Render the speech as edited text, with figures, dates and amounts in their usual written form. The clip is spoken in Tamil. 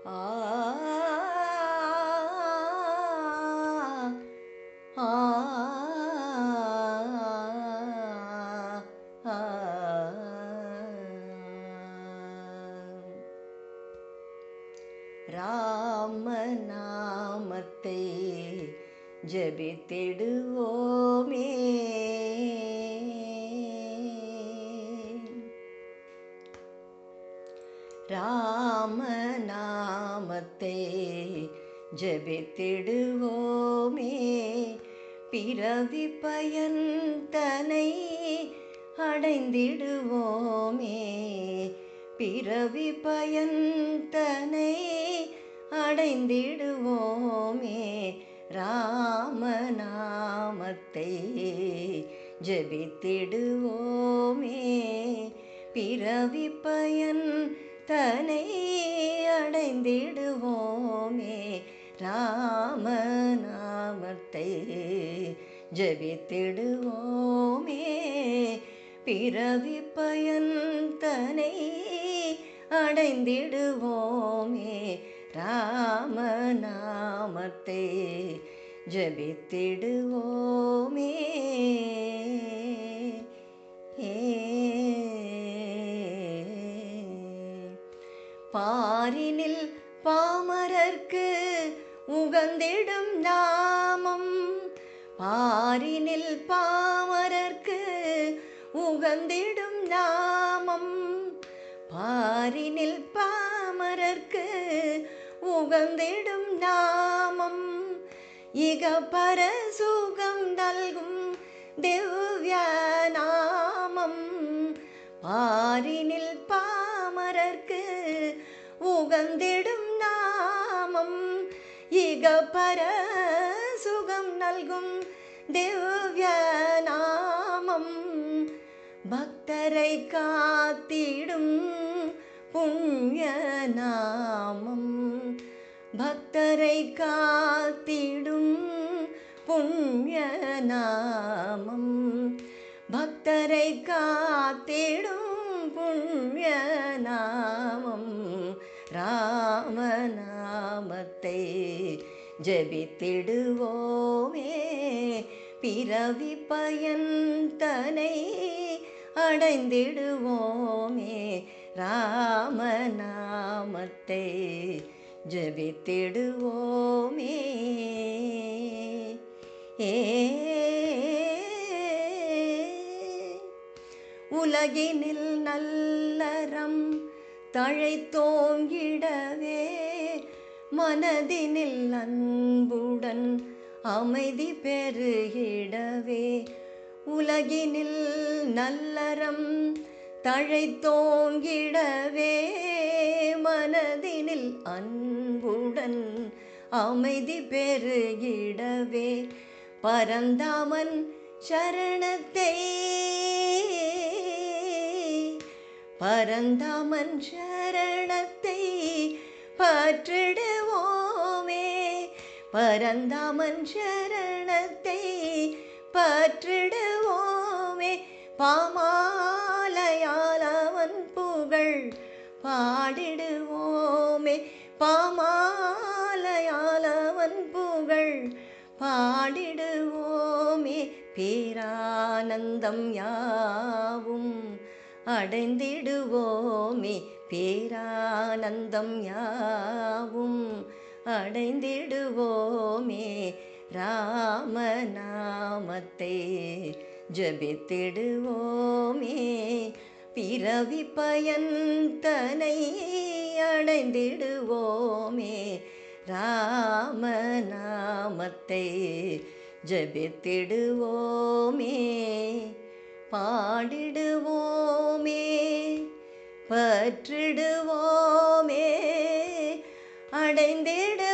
ஆ ஆ ஆ ராமநாமத்தை ஜபித்திடுவோமே. ராமநாமத்தை ஜபித்திடுவோமே. பிறவி பயன் தனை அடைந்திடுவோமே. பிறவி பயன் தனை அடைந்திடுவோமே. ராமநாமத்தை ஜபித்திடுவோமே. பிறவி பயன் தனை அடைந்திடுவோமே. ராமநாமத்தை ஜபித்திடுவோமே. பிறவி பயன் தனை அடைந்திடுவோமே. ராமநாமத்தை ஜபித்திடுவோமே. பாரினில் பாமரர்க்கு உகந்திடும் நாமம். பாரினில் பாமரர்க்கு உகந்திடும் நாமம். பாரினில் பாமரர்க்கு உகந்திடும் நாமம். இக பர சுகம் நல்கும் திவ்ய நாமம். பாரினில் பாமரர்க்கு உகந்திடும் நாமம். இக பர சுகம் நல்கும் திவ்ய நாமம். பக்தரை காத்திடும் புண்ணிய நாமம். பக்தரை காத்திடும் புண்ணிய நாமம். பக்தரை காத்திடும் புண்ணிய நாமம். ராமநாமத்தை ஜபித்திடுவோமே. பிறவி பயன் தனை அடைந்திடுவோமே. ராமநாமத்தை ஜபித்திடுவோமே. உலகினில் நல்லறம் தழைத்தோங்கிடவே. மனதினில் அன்புடன் அமைதி பெருகிடவே. உலகினில் நல்லறம் தழைத்தோங்கிடவே. மனதினில் அன்புடன் அமைதி பெருகிடவே. பரந்தாமன் சரணத்தை பரந்தாமன் சரணத்தை பற்றிடுவோமே. பரந்தாமன் சரணத்தை பற்றிடுவோமே. பாமாலையால் அவன் புகழ் பாடிடுவோமே. பாமாலையால் அவன் புகழ் பாடிடுவோமே. பேரானந்தம் யாவும் அடைந்திடுவோமே. பேரானந்தம் யாவும் அடைந்திடுவோமே. ராமநாமத்தை ஜபித்திடுவோமே. பிறவி பயன் தனை அடைந்திடுவோமே. ராமநாமத்தை ஜபித்திடுவோமே. பாடிடுவோமே. பற்றிடுவோமே. அடைந்திடு